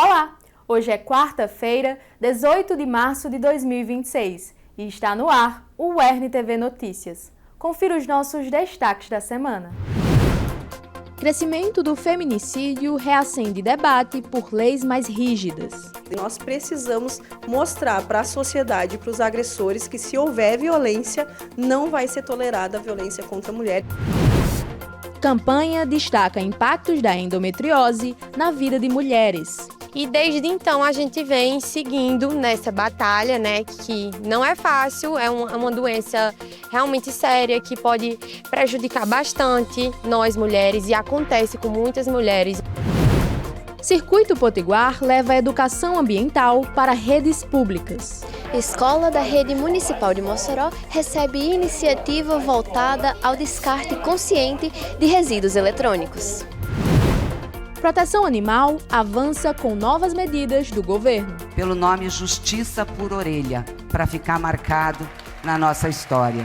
Olá! Hoje é quarta-feira, 18 de março de 2026 e está no ar o UERN TV Notícias. Confira os nossos destaques da semana. Crescimento do feminicídio reacende debate por leis mais rígidas. Nós precisamos mostrar para a sociedade e para os agressores que se houver violência, não vai ser tolerada a violência contra a mulher. Campanha destaca impactos da endometriose na vida de mulheres. E desde então a gente vem seguindo nessa batalha, que não é fácil, é uma doença realmente séria que pode prejudicar bastante nós mulheres e acontece com muitas mulheres. Circuito Potiguar leva a educação ambiental para redes públicas. Escola da Rede Municipal de Mossoró recebe iniciativa voltada ao descarte consciente de resíduos eletrônicos. Proteção Animal avança com novas medidas do governo. Pelo nome Justiça por Orelha, para ficar marcado na nossa história.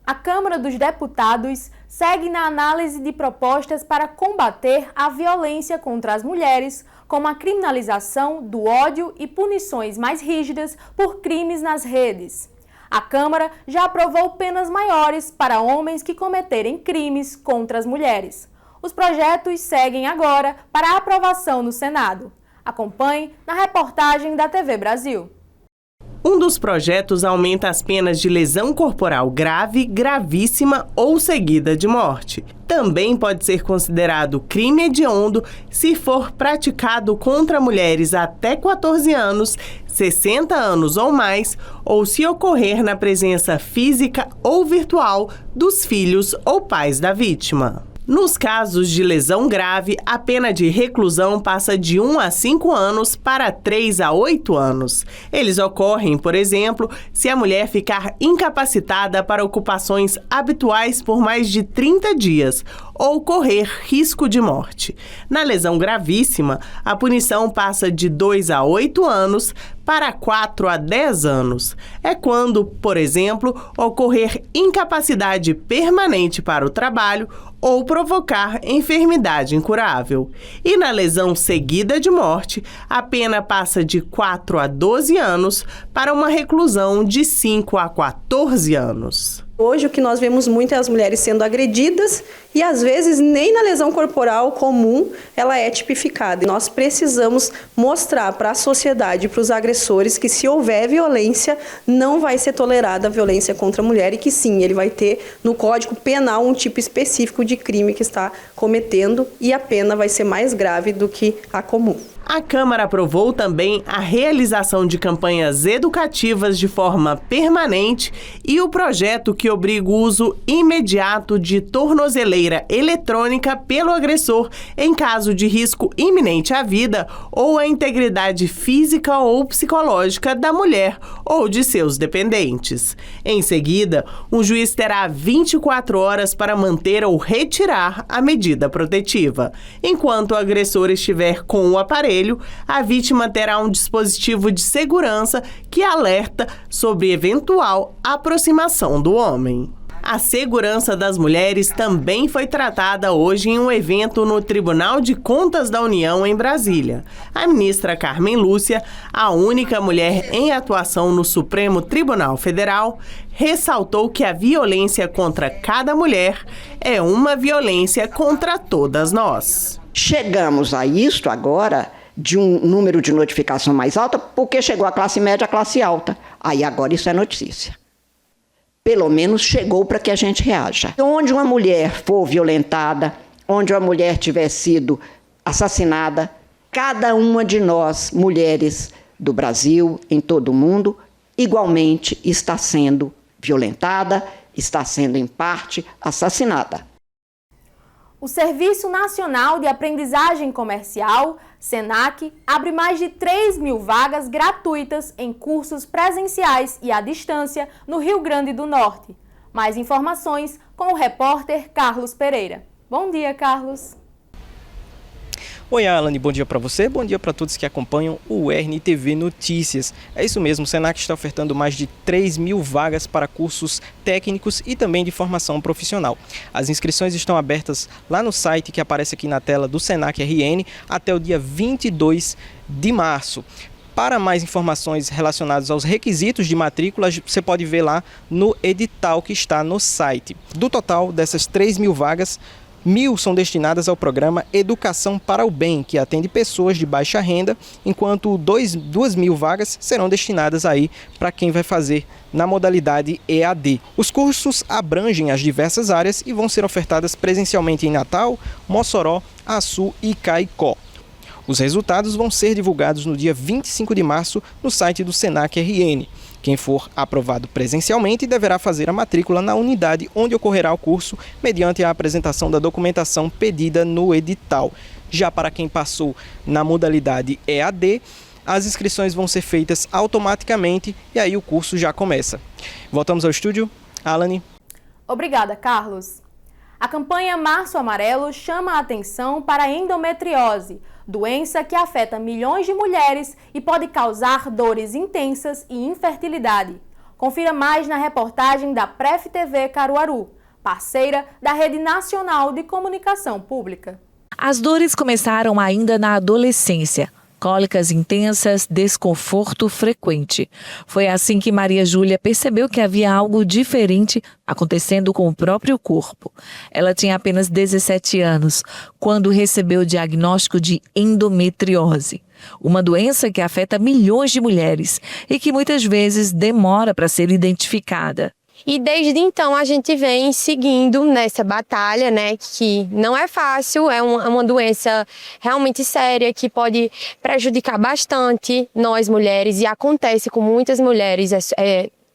A Câmara dos Deputados segue na análise de propostas para combater a violência contra as mulheres, como a criminalização do ódio e punições mais rígidas por crimes nas redes. A Câmara já aprovou penas maiores para homens que cometerem crimes contra as mulheres. Os projetos seguem agora para aprovação no Senado. Acompanhe na reportagem da TV Brasil. Um dos projetos aumenta as penas de lesão corporal grave, gravíssima ou seguida de morte. Também pode ser considerado crime hediondo se for praticado contra mulheres até 14 anos, 60 anos ou mais, ou se ocorrer na presença física ou virtual dos filhos ou pais da vítima. Nos casos de lesão grave, a pena de reclusão passa de 1 a 5 anos para 3 a 8 anos. Eles ocorrem, por exemplo, se a mulher ficar incapacitada para ocupações habituais por mais de 30 dias ou correr risco de morte. Na lesão gravíssima, a punição passa de 2 a 8 anos para 4 a 10 anos. É quando, por exemplo, ocorrer incapacidade permanente para o trabalho ou provocar enfermidade incurável. E na lesão seguida de morte, a pena passa de 4 a 12 anos para uma reclusão de 5 a 14 anos. Hoje o que nós vemos muito é as mulheres sendo agredidas e às vezes nem na lesão corporal comum ela é tipificada. E nós precisamos mostrar para a sociedade e para os agressores que se houver violência não vai ser tolerada a violência contra a mulher e que sim, ele vai ter no Código Penal um tipo específico de crime que está cometendo e a pena vai ser mais grave do que a comum. A Câmara aprovou também a realização de campanhas educativas de forma permanente e o projeto que obriga o uso imediato de tornozeleira eletrônica pelo agressor em caso de risco iminente à vida ou à integridade física ou psicológica da mulher ou de seus dependentes. Em seguida, o juiz terá 24 horas para manter ou retirar a medida protetiva. Enquanto o agressor estiver com o aparelho, a vítima terá um dispositivo de segurança que alerta sobre eventual aproximação do homem. A segurança das mulheres também foi tratada hoje em um evento no Tribunal de Contas da União, em Brasília. A ministra Carmen Lúcia, a única mulher em atuação no Supremo Tribunal Federal, ressaltou que a violência contra cada mulher é uma violência contra todas nós. Chegamos a isto agora de um número de notificação mais alta, porque chegou a classe média, a classe alta. Aí agora isso é notícia. Pelo menos chegou para que a gente reaja. Onde uma mulher for violentada, onde uma mulher tiver sido assassinada, cada uma de nós, mulheres do Brasil, em todo o mundo, igualmente está sendo violentada, está sendo, em parte, assassinada. O Serviço Nacional de Aprendizagem Comercial, SENAC, abre mais de 3.000 vagas gratuitas em cursos presenciais e à distância no Rio Grande do Norte. Mais informações com o repórter Carlos Pereira. Bom dia, Carlos. Oi, Alane, bom dia para você, bom dia para todos que acompanham o RNTV Notícias. É isso mesmo, o Senac está ofertando mais de 3.000 vagas para cursos técnicos e também de formação profissional. As inscrições estão abertas lá no site que aparece aqui na tela do Senac RN até o dia 22 de março. Para mais informações relacionadas aos requisitos de matrícula, você pode ver lá no edital que está no site. Do total dessas 3.000 vagas, 1.000 são destinadas ao programa Educação para o Bem, que atende pessoas de baixa renda, enquanto 2.000 vagas serão destinadas aí para quem vai fazer na modalidade EAD. Os cursos abrangem as diversas áreas e vão ser ofertadas presencialmente em Natal, Mossoró, Açu e Caicó. Os resultados vão ser divulgados no dia 25 de março no site do Senac RN. Quem for aprovado presencialmente deverá fazer a matrícula na unidade onde ocorrerá o curso, mediante a apresentação da documentação pedida no edital. Já para quem passou na modalidade EAD, as inscrições vão ser feitas automaticamente e aí o curso já começa. Voltamos ao estúdio. Alane. Obrigada, Carlos. A campanha Março Amarelo chama a atenção para a endometriose, doença que afeta milhões de mulheres e pode causar dores intensas e infertilidade. Confira mais na reportagem da Pref TV Caruaru, parceira da Rede Nacional de Comunicação Pública. As dores começaram ainda na adolescência. Cólicas intensas, desconforto frequente. Foi assim que Maria Júlia percebeu que havia algo diferente acontecendo com o próprio corpo. Ela tinha apenas 17 anos quando recebeu o diagnóstico de endometriose, uma doença que afeta milhões de mulheres e que muitas vezes demora para ser identificada. E desde então a gente vem seguindo nessa batalha, né, que não é fácil, é uma doença realmente séria que pode prejudicar bastante nós mulheres e acontece com muitas mulheres.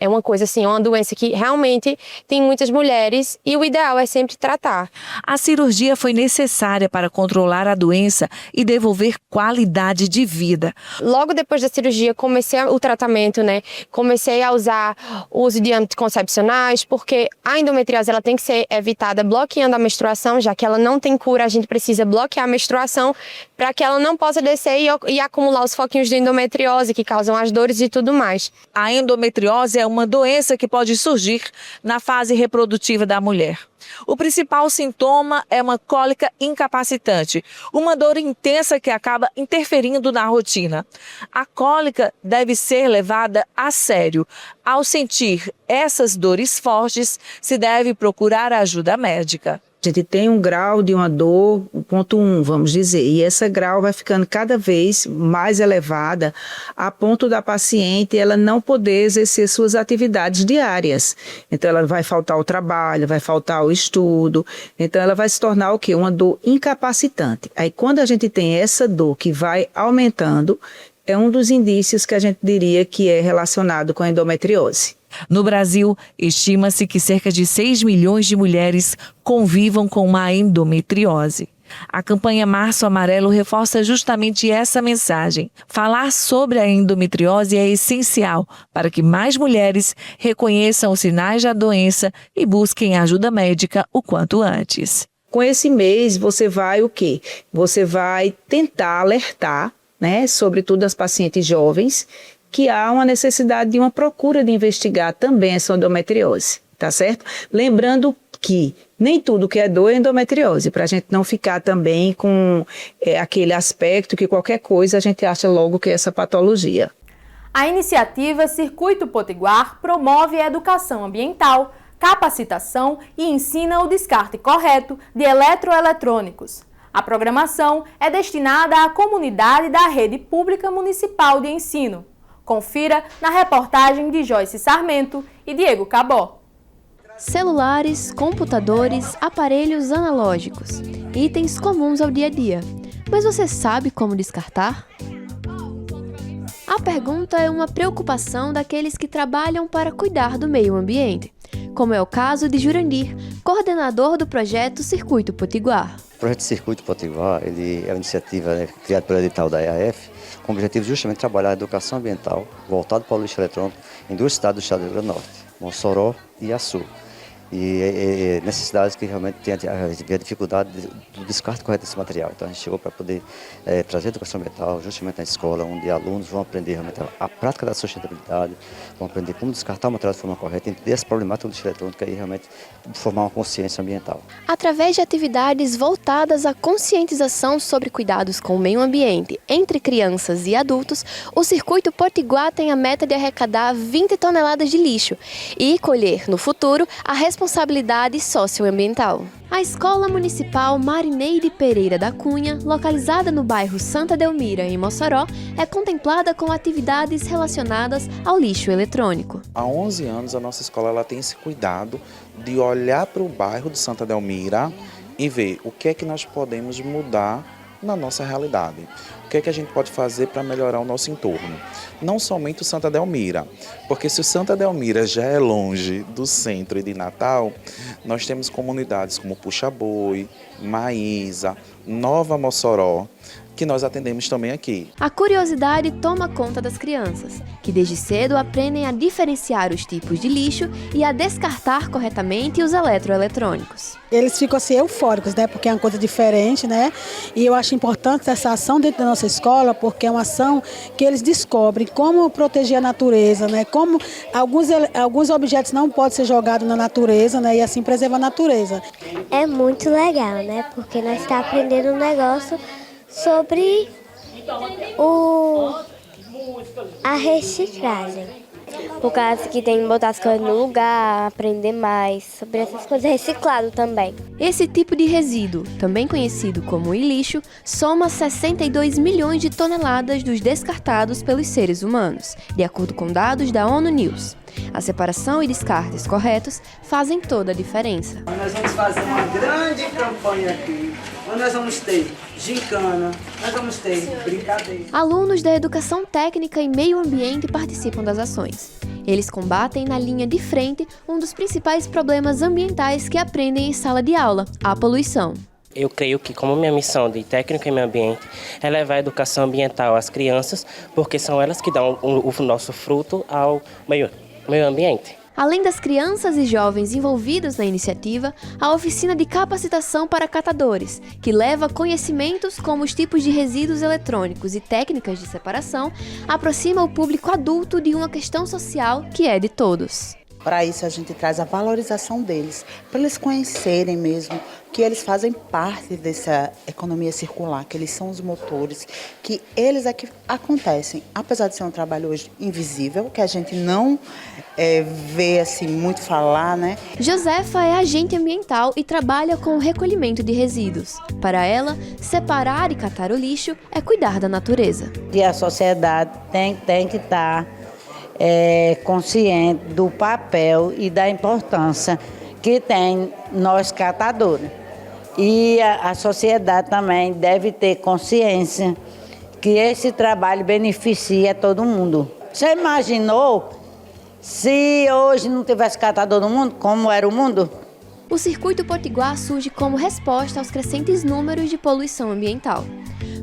É uma coisa assim, uma doença que realmente tem muitas mulheres e o ideal é sempre tratar. A cirurgia foi necessária para controlar a doença e devolver qualidade de vida. Logo depois da cirurgia comecei o tratamento, né? Comecei a usar o uso de anticoncepcionais, porque a endometriose ela tem que ser evitada bloqueando a menstruação, já que ela não tem cura, a gente precisa bloquear a menstruação para que ela não possa descer e acumular os foquinhos de endometriose que causam as dores e tudo mais. A endometriose é uma doença que pode surgir na fase reprodutiva da mulher. O principal sintoma é uma cólica incapacitante, uma dor intensa que acaba interferindo na rotina. A cólica deve ser levada a sério. Ao sentir essas dores fortes, se deve procurar ajuda médica. A gente tem um grau de uma dor, ponto 1, vamos dizer, e esse grau vai ficando cada vez mais elevada a ponto da paciente ela não poder exercer suas atividades diárias. Então ela vai faltar o trabalho, vai faltar o estudo, então ela vai se tornar o quê? Uma dor incapacitante. Aí quando a gente tem essa dor que vai aumentando, é um dos indícios que a gente diria que é relacionado com a endometriose. No Brasil, estima-se que cerca de 6 milhões de mulheres convivam com uma endometriose. A campanha Março Amarelo reforça justamente essa mensagem. Falar sobre a endometriose é essencial para que mais mulheres reconheçam os sinais da doença e busquem ajuda médica o quanto antes. Com esse mês, você vai o quê? Você vai tentar alertar, né, sobretudo as pacientes jovens, que há uma necessidade de uma procura de investigar também essa endometriose, tá certo? Lembrando que nem tudo que é dor é endometriose, para a gente não ficar também com aquele aspecto que qualquer coisa a gente acha logo que é essa patologia. A iniciativa Circuito Potiguar promove a educação ambiental, capacitação e ensina o descarte correto de eletroeletrônicos. A programação é destinada à comunidade da Rede Pública Municipal de Ensino. Confira na reportagem de Joyce Sarmento e Diego Cabó. Celulares, computadores, aparelhos analógicos, itens comuns ao dia a dia. Mas você sabe como descartar? A pergunta é uma preocupação daqueles que trabalham para cuidar do meio ambiente, como é o caso de Jurandir, coordenador do projeto Circuito Potiguar. O projeto Circuito Potiguar ele é uma iniciativa criada pelo edital da EAF, com o objetivo justamente de trabalhar a educação ambiental voltado para o lixo eletrônico em duas cidades do estado do Rio Grande do Norte, Mossoró e Açu. e necessidades que realmente tem a dificuldade do descarte correto desse material. Então a gente chegou para poder trazer a educação ambiental justamente na escola, onde alunos vão aprender realmente a prática da sustentabilidade, vão aprender como descartar o material de forma correta, entender as problemáticas do lixo eletrônico e realmente formar uma consciência ambiental. Através de atividades voltadas à conscientização sobre cuidados com o meio ambiente entre crianças e adultos, o Circuito Potiguar tem a meta de arrecadar 20 toneladas de lixo e colher no futuro a responsabilidade socioambiental. A Escola Municipal Marineide Pereira da Cunha, localizada no bairro Santa Delmira, em Mossoró, é contemplada com atividades relacionadas ao lixo eletrônico. Há 11 anos a nossa escola ela tem esse cuidado de olhar para o bairro de Santa Delmira e ver o que é que nós podemos mudar na nossa realidade. O que é que a gente pode fazer para melhorar o nosso entorno? Não somente o Santa Delmira, porque se o Santa Delmira já é longe do centro e de Natal, nós temos comunidades como Puxa-Boi, Maísa, Nova Mossoró, que nós atendemos também aqui. A curiosidade toma conta das crianças, que desde cedo aprendem a diferenciar os tipos de lixo e a descartar corretamente os eletroeletrônicos. Eles ficam assim eufóricos, né? Porque é uma coisa diferente, né? E eu acho importante essa ação dentro da nossa escola, porque é uma ação que eles descobrem como proteger a natureza, né? Como alguns objetos não podem ser jogados na natureza, né? E assim preservar a natureza. É muito legal, né? Porque nós estamos aprendendo um negócio sobre a reciclagem. Por causa que tem que botar as coisas no lugar, aprender mais sobre essas coisas, reciclado também. Esse tipo de resíduo, também conhecido como lixo, soma 62 milhões de toneladas dos descartados pelos seres humanos, de acordo com dados da ONU News. A separação e descartes corretos fazem toda a diferença. Nós vamos fazer uma grande campanha aqui, onde nós vamos ter gincana, nós vamos ter brincadeira. Alunos da Educação Técnica e Meio Ambiente participam das ações. Eles combatem na linha de frente um dos principais problemas ambientais que aprendem em sala de aula, a poluição. Eu creio que, como minha missão de técnico em meio ambiente, é levar a educação ambiental às crianças, porque são elas que dão o nosso fruto ao meio ambiente. Além das crianças e jovens envolvidos na iniciativa, a oficina de capacitação para catadores, que leva conhecimentos como os tipos de resíduos eletrônicos e técnicas de separação, aproxima o público adulto de uma questão social que é de todos. Para isso a gente traz a valorização deles, para eles conhecerem mesmo que eles fazem parte dessa economia circular, que eles são os motores, que eles é que acontecem. Apesar de ser um trabalho hoje invisível, que a gente não vê assim muito falar, né? Josefa é agente ambiental e trabalha com o recolhimento de resíduos. Para ela, separar e catar o lixo é cuidar da natureza. E a sociedade tem que estar consciente do papel e da importância que tem nós catadores. E a sociedade também deve ter consciência que esse trabalho beneficia todo mundo. Você imaginou se hoje não tivesse catador no mundo, como era o mundo? O Circuito Potiguar surge como resposta aos crescentes números de poluição ambiental.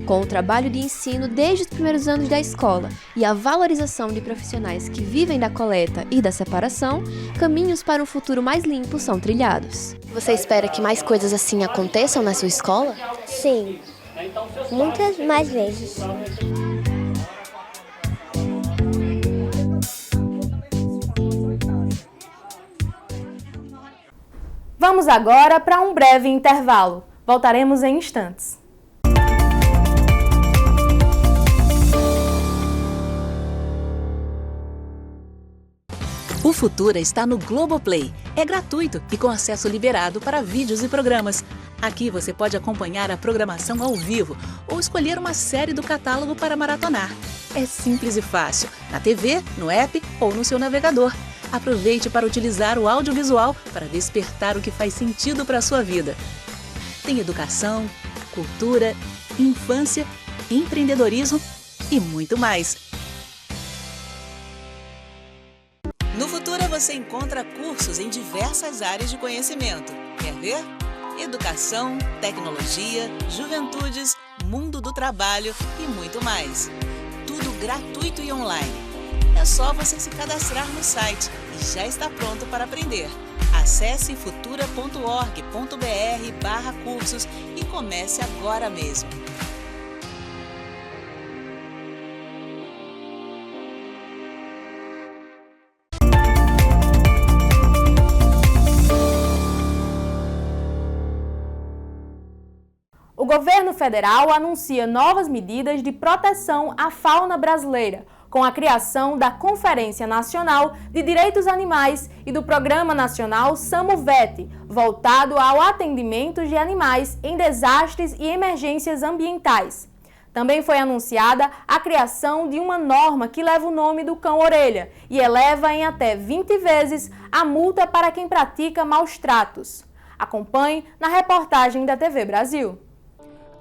Com o trabalho de ensino desde os primeiros anos da escola e a valorização de profissionais que vivem da coleta e da separação, caminhos para um futuro mais limpo são trilhados. Você espera que mais coisas assim aconteçam na sua escola? Sim, muitas mais vezes. Vamos agora para um breve intervalo. Voltaremos em instantes. O Futura está no Globoplay. É gratuito e com acesso liberado para vídeos e programas. Aqui você pode acompanhar a programação ao vivo ou escolher uma série do catálogo para maratonar. É simples e fácil, na TV, no app ou no seu navegador. Aproveite para utilizar o audiovisual para despertar o que faz sentido para a sua vida. Tem educação, cultura, infância, empreendedorismo e muito mais. No Futura você encontra cursos em diversas áreas de conhecimento. Quer ver? Educação, tecnologia, juventudes, mundo do trabalho e muito mais. Tudo gratuito e online. É só você se cadastrar no site e já está pronto para aprender. Acesse futura.org.br/cursos e comece agora mesmo. O governo federal anuncia novas medidas de proteção à fauna brasileira, com a criação da Conferência Nacional de Direitos Animais e do Programa Nacional SAMU-VET, voltado ao atendimento de animais em desastres e emergências ambientais. Também foi anunciada a criação de uma norma que leva o nome do cão-orelha e eleva em até 20 vezes a multa para quem pratica maus-tratos. Acompanhe na reportagem da TV Brasil.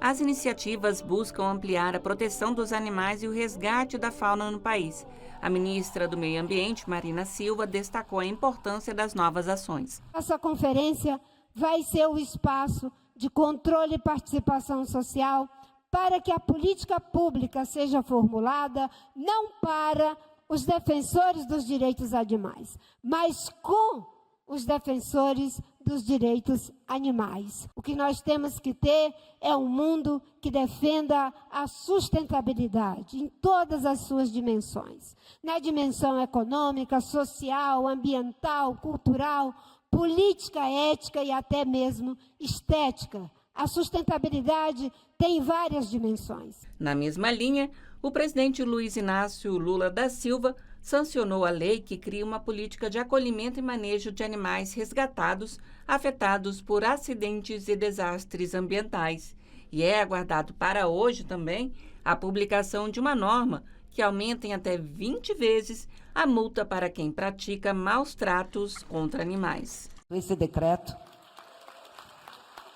As iniciativas buscam ampliar a proteção dos animais e o resgate da fauna no país. A ministra do Meio Ambiente, Marina Silva, destacou a importância das novas ações. Essa conferência vai ser o espaço de controle e participação social para que a política pública seja formulada não para os defensores dos direitos animais, mas com os defensores dos direitos animais. O que nós temos que ter é um mundo que defenda a sustentabilidade em todas as suas dimensões. Na dimensão econômica, social, ambiental, cultural, política, ética e até mesmo estética. A sustentabilidade tem várias dimensões. Na mesma linha, o presidente Luiz Inácio Lula da Silva sancionou a lei que cria uma política de acolhimento e manejo de animais resgatados afetados por acidentes e desastres ambientais. E é aguardado para hoje também a publicação de uma norma que aumenta em até 20 vezes a multa para quem pratica maus tratos contra animais. Esse decreto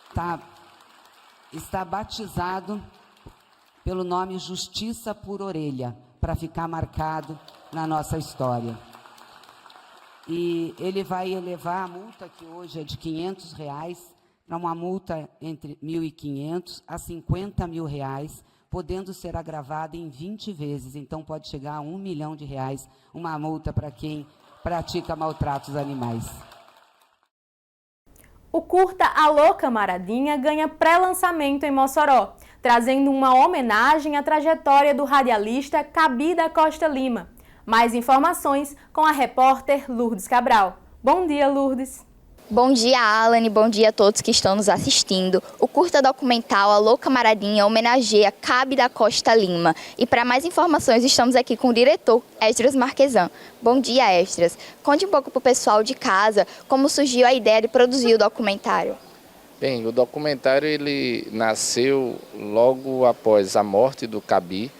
está batizado pelo nome Justiça por Orelha, para ficar marcado na nossa história. E ele vai elevar a multa, que hoje é de R$500, para uma multa entre R$1.500 a R$50.000, podendo ser agravada em 20 vezes. Então pode chegar a R$1 milhão, uma multa para quem pratica maltratos animais. O curta Alô Camaradinha ganha pré-lançamento em Mossoró, trazendo uma homenagem à trajetória do radialista Cabi da Costa Lima. Mais informações com a repórter Lourdes Cabral. Bom dia, Lourdes. Bom dia, Alan, e bom dia a todos que estão nos assistindo. O curta documental Alô Camaradinha homenageia Cabi da Costa Lima. E para mais informações, estamos aqui com o diretor Esdras Marquesan. Bom dia, Esdras. Conte um pouco para o pessoal de casa como surgiu a ideia de produzir o documentário. Bem, o documentário ele nasceu logo após a morte do Cabi,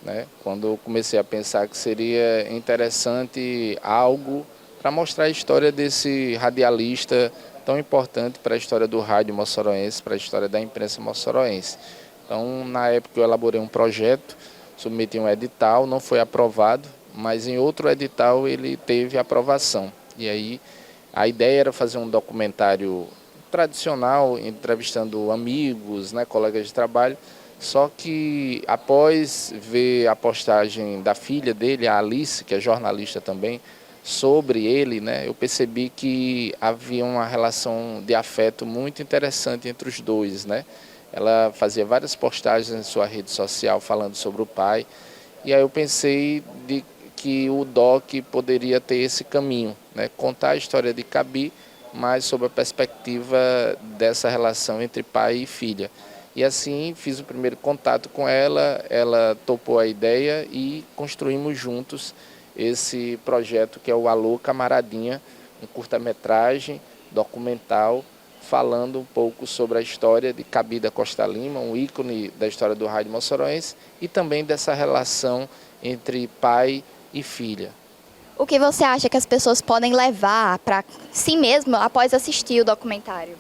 né? Quando eu comecei a pensar que seria interessante algo para mostrar a história desse radialista tão importante para a história do rádio moçoroense, para a história da imprensa moçoroense. Então, na época eu elaborei um projeto, submeti um edital, não foi aprovado, mas em outro edital ele teve aprovação. E aí a ideia era fazer um documentário tradicional, entrevistando amigos, né, colegas de trabalho, só que após ver a postagem da filha dele, a Alice, que é jornalista também, sobre ele, né, eu percebi que havia uma relação de afeto muito interessante entre os dois, né? Ela fazia várias postagens em sua rede social falando sobre o pai, e aí eu pensei que o doc poderia ter esse caminho, né? Contar a história de Cabi, mas sob a perspectiva dessa relação entre pai e filha. E assim fiz o primeiro contato com ela, ela topou a ideia e construímos juntos esse projeto que é o Alô Camaradinha, um curta-metragem documental falando um pouco sobre a história de Cabi da Costa Lima, um ícone da história do rádio moçoroense, e também dessa relação entre pai e filha. O que você acha que as pessoas podem levar para si mesmo após assistir o documentário?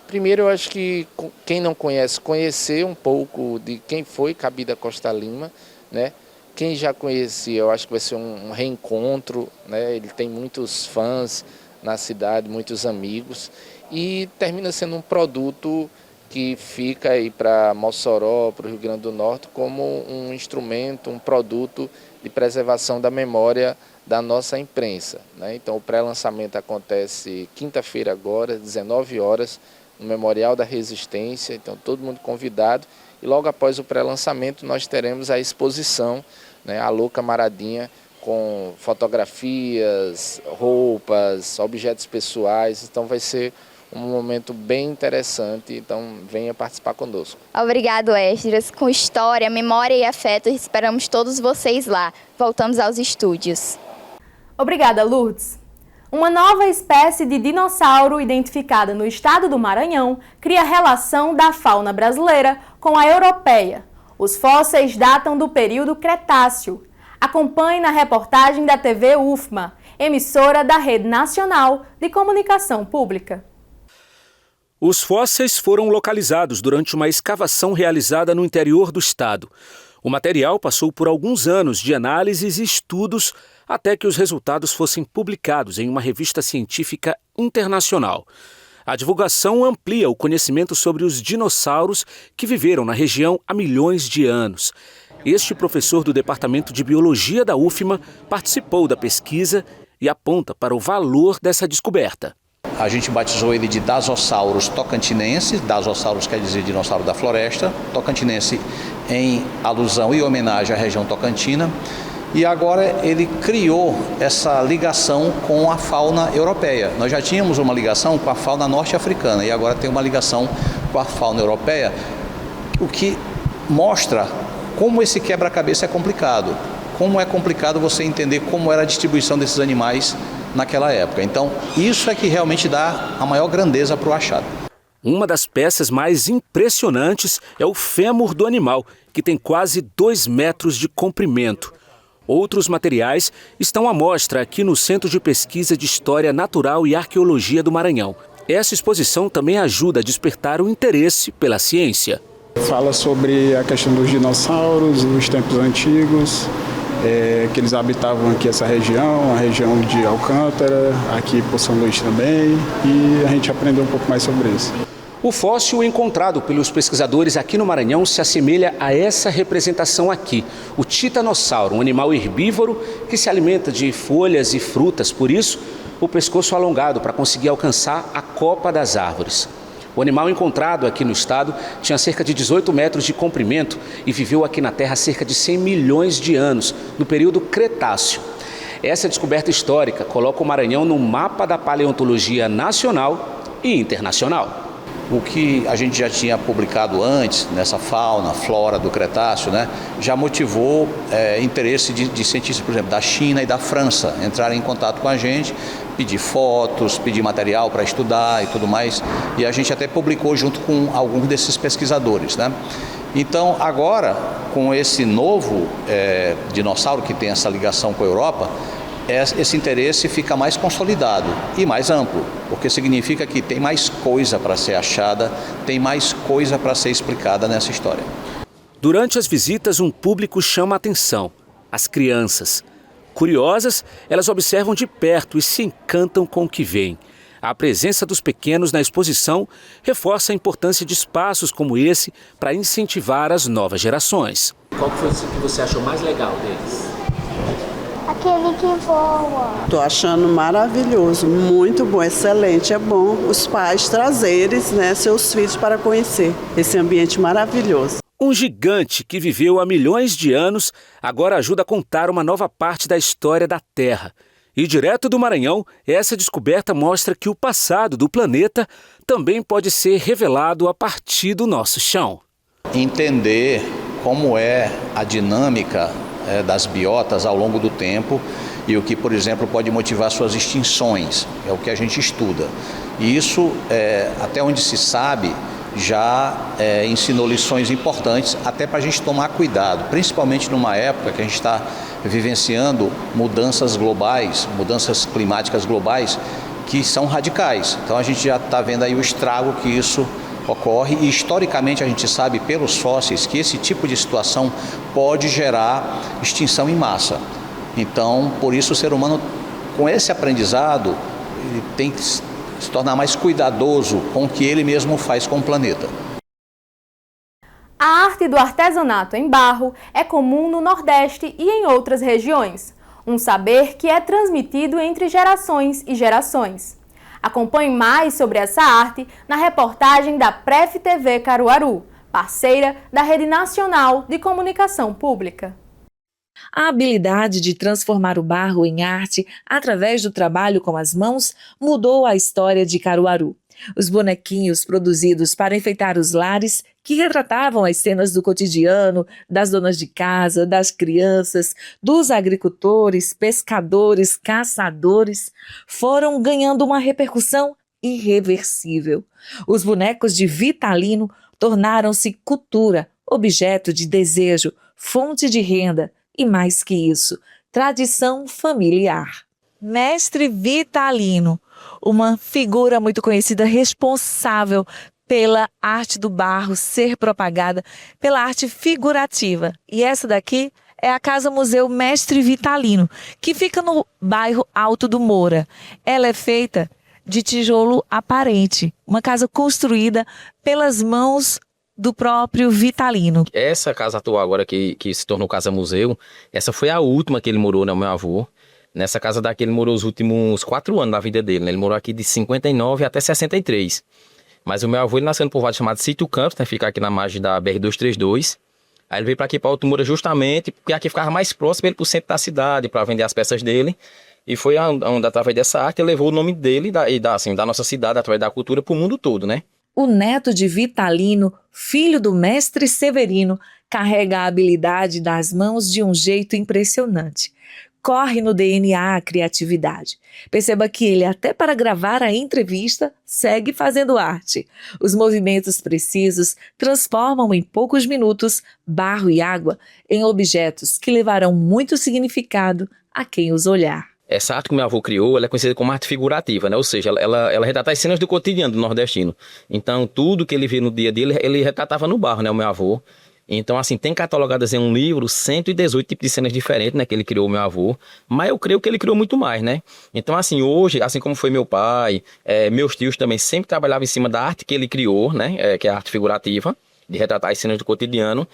Primeiro, eu acho que quem não conhece, conhecer um pouco de quem foi Cabi da Costa Lima, né? Quem já conhecia, eu acho que vai ser um reencontro, né? Ele tem muitos fãs na cidade, muitos amigos, e termina sendo um produto que fica aí para Mossoró, para o Rio Grande do Norte, como um instrumento, um produto de preservação da memória da nossa imprensa, né? Então o pré-lançamento acontece quinta-feira agora, 19 horas, no Memorial da Resistência, então todo mundo convidado. E logo após o pré-lançamento nós teremos a exposição, né, Alô Camaradinha, com fotografias, roupas, objetos pessoais. Então vai ser um momento bem interessante, então venha participar conosco. Obrigado, Esdras. Com história, memória e afeto, esperamos todos vocês lá. Voltamos aos estúdios. Obrigada, Lourdes. Uma nova espécie de dinossauro identificada no estado do Maranhão cria relação da fauna brasileira com a europeia. Os fósseis datam do período Cretáceo. Acompanhe na reportagem da TV UFMA, emissora da Rede Nacional de Comunicação Pública. Os fósseis foram localizados durante uma escavação realizada no interior do estado. O material passou por alguns anos de análises e estudos até que os resultados fossem publicados em uma revista científica internacional. A divulgação amplia o conhecimento sobre os dinossauros que viveram na região há milhões de anos. Este professor do Departamento de Biologia da UFMA participou da pesquisa e aponta para o valor dessa descoberta. A gente batizou ele de Dasosaurus tocantinensis. Dasosaurus quer dizer dinossauro da floresta. Tocantinense em alusão e homenagem à região tocantina. E agora ele criou essa ligação com a fauna europeia. Nós já tínhamos uma ligação com a fauna norte-africana e agora tem uma ligação com a fauna europeia, o que mostra como esse quebra-cabeça é complicado. Como é complicado você entender como era a distribuição desses animais naquela época. Então, isso é que realmente dá a maior grandeza para o achado. Uma das peças mais impressionantes é o fêmur do animal, que tem quase 2 metros de comprimento. Outros materiais estão à mostra aqui no Centro de Pesquisa de História Natural e Arqueologia do Maranhão. Essa exposição também ajuda a despertar o interesse pela ciência. Fala sobre a questão dos dinossauros, os tempos antigos, que eles habitavam aqui essa região, a região de Alcântara, aqui por São Luís também, e a gente aprendeu um pouco mais sobre isso. O fóssil encontrado pelos pesquisadores aqui no Maranhão se assemelha a essa representação aqui, o titanossauro, um animal herbívoro que se alimenta de folhas e frutas, por isso o pescoço alongado para conseguir alcançar a copa das árvores. O animal encontrado aqui no estado tinha cerca de 18 metros de comprimento e viveu aqui na Terra há cerca de 100 milhões de anos, no período Cretáceo. Essa descoberta histórica coloca o Maranhão no mapa da paleontologia nacional e internacional. O que a gente já tinha publicado antes, nessa fauna, flora do Cretáceo, né, já motivou interesse de cientistas, por exemplo, da China e da França, entrarem em contato com a gente, pedir fotos, pedir material para estudar e tudo mais. E a gente até publicou junto com alguns desses pesquisadores, né? Então, agora, com esse novo dinossauro que tem essa ligação com a Europa, esse interesse fica mais consolidado e mais amplo, porque significa que tem mais coisa para ser achada, tem mais coisa para ser explicada nessa história. Durante as visitas, um público chama a atenção: as crianças. Curiosas, elas observam de perto e se encantam com o que veem. A presença dos pequenos na exposição reforça a importância de espaços como esse para incentivar as novas gerações. Qual foi o que você achou mais legal deles? Aquele que voa. Estou achando maravilhoso, muito bom, excelente. É bom os pais trazerem, né, seus filhos para conhecer esse ambiente maravilhoso. Um gigante que viveu há milhões de anos agora ajuda a contar uma nova parte da história da Terra. E direto do Maranhão, essa descoberta mostra que o passado do planeta também pode ser revelado a partir do nosso chão. Entender como é a dinâmica das biotas ao longo do tempo e o que, por exemplo, pode motivar suas extinções, é o que a gente estuda. E isso, até onde se sabe, já ensinou lições importantes até para a gente tomar cuidado, principalmente numa época que a gente está vivenciando mudanças globais, mudanças climáticas globais que são radicais. Então a gente já está vendo aí o estrago que isso ocorre e historicamente a gente sabe pelos fósseis que esse tipo de situação pode gerar extinção em massa. Então, por isso o ser humano, com esse aprendizado, ele tem que se tornar mais cuidadoso com o que ele mesmo faz com o planeta. arte do artesanato em barro é comum no Nordeste e em outras regiões. Um saber que é transmitido entre gerações e gerações. Acompanhe mais sobre essa arte na reportagem da Pref TV Caruaru, parceira da Rede Nacional de Comunicação Pública. A habilidade de transformar o barro em arte através do trabalho com as mãos mudou a história de Caruaru. Os bonequinhos produzidos para enfeitar os lares, que retratavam as cenas do cotidiano, das donas de casa, das crianças, dos agricultores, pescadores, caçadores, foram ganhando uma repercussão irreversível. Os bonecos de Vitalino tornaram-se cultura, objeto de desejo, fonte de renda e, mais que isso, tradição familiar. Mestre Vitalino, uma figura muito conhecida, responsável pela arte do barro ser propagada pela arte figurativa. E essa daqui é a Casa Museu Mestre Vitalino, que fica no bairro Alto do Moura. Ela é feita de tijolo aparente, uma casa construída pelas mãos do próprio Vitalino. Essa casa atual agora que se tornou Casa Museu, essa foi a última que ele morou, né, meu avô. Nessa casa daqui ele morou os últimos 4 anos da vida dele, né? Ele morou aqui de 59 até 63. Mas o meu avô, ele nasceu no povoado chamado Sítio Campos, né? Fica aqui na margem da BR-232. Aí ele veio para aqui, para Alto Moura, justamente porque aqui ficava mais próximo ele para o centro da cidade, para vender as peças dele. E foi onde, através dessa arte, ele levou o nome dele da nossa cidade, através da cultura, para o mundo todo, né? O neto de Vitalino, filho do mestre Severino, carrega a habilidade das mãos de um jeito impressionante. Corre no DNA a criatividade. Perceba que ele, até para gravar a entrevista, segue fazendo arte. Os movimentos precisos transformam em poucos minutos barro e água em objetos que levarão muito significado a quem os olhar. Essa arte que meu avô criou, ela é conhecida como arte figurativa, né? Ou seja, ela retrata as cenas do cotidiano do nordestino. Então, tudo que ele vê no dia a dia, ele retratava no barro, né? O meu avô. Então, assim, tem catalogadas em um livro 118 tipos de cenas diferentes, né, que ele criou, meu avô, mas eu creio que ele criou muito mais, né? Então, assim, hoje, assim como foi meu pai, meus tios também sempre trabalhavam em cima da arte que ele criou, né, que é a arte figurativa, de retratar as cenas do cotidiano.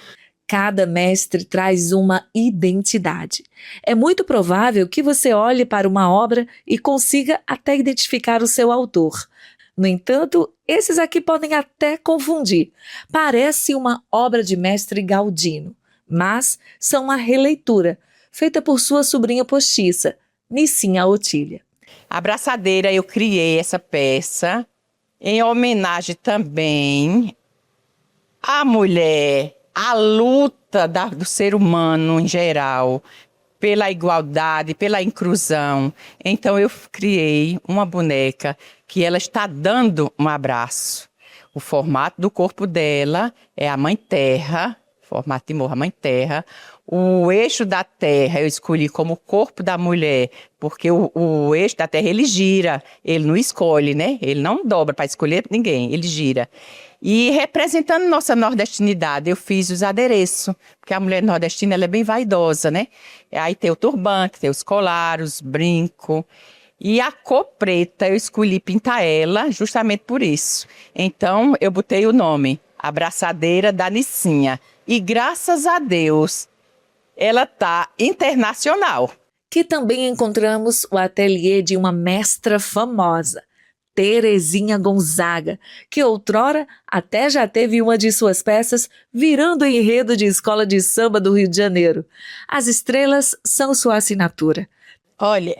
Cada mestre traz uma identidade. É muito provável que você olhe para uma obra e consiga até identificar o seu autor. No entanto, esses aqui podem até confundir. Parece uma obra de mestre Galdino, mas são uma releitura, feita por sua sobrinha postiça, Nicinha Otília. A braçadeira, eu criei essa peça em homenagem também à mulher, à luta do ser humano em geral, pela igualdade, pela inclusão. Então eu criei uma boneca que ela está dando um abraço. O formato do corpo dela é a Mãe Terra, formato de morra, a Mãe Terra. O eixo da Terra eu escolhi como corpo da mulher, porque o eixo da Terra ele gira, ele não escolhe, né? Ele não dobra para escolher ninguém, ele gira. E representando nossa nordestinidade, eu fiz os adereços, porque a mulher nordestina ela é bem vaidosa, né? Aí tem o turbante, tem os colares, os brincos. E a cor preta eu escolhi pintar ela justamente por isso. Então eu botei o nome, a braçadeira da Nicinha. E graças a Deus, ela tá internacional. Que também encontramos o ateliê de uma mestra famosa, Terezinha Gonzaga, que outrora até já teve uma de suas peças virando enredo de escola de samba do Rio de Janeiro. As estrelas são sua assinatura. Olha,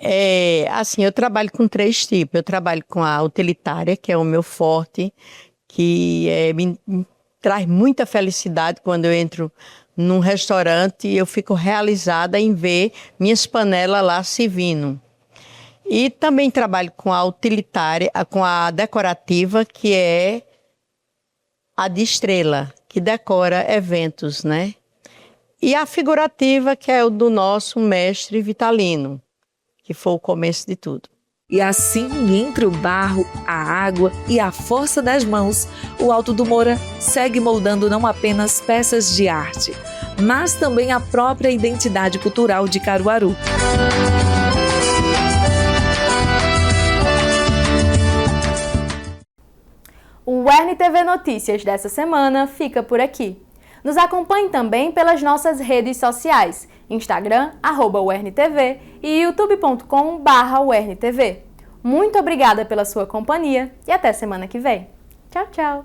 assim, eu trabalho com 3 tipos. Eu trabalho com a utilitária, que é o meu forte, que me traz muita felicidade quando eu entro num restaurante e eu fico realizada em ver minhas panelas lá servindo. E também trabalho com a utilitária, com a decorativa, que é a de estrela, que decora eventos, né? E a figurativa, que é o do nosso mestre Vitalino, que foi o começo de tudo. E assim, entre o barro, a água e a força das mãos, o Alto do Moura segue moldando não apenas peças de arte, mas também a própria identidade cultural de Caruaru. O RNTV Notícias dessa semana fica por aqui. Nos acompanhe também pelas nossas redes sociais, Instagram, @UERNTV e youtube.com/UERNTV. Muito obrigada pela sua companhia e até semana que vem. Tchau, tchau!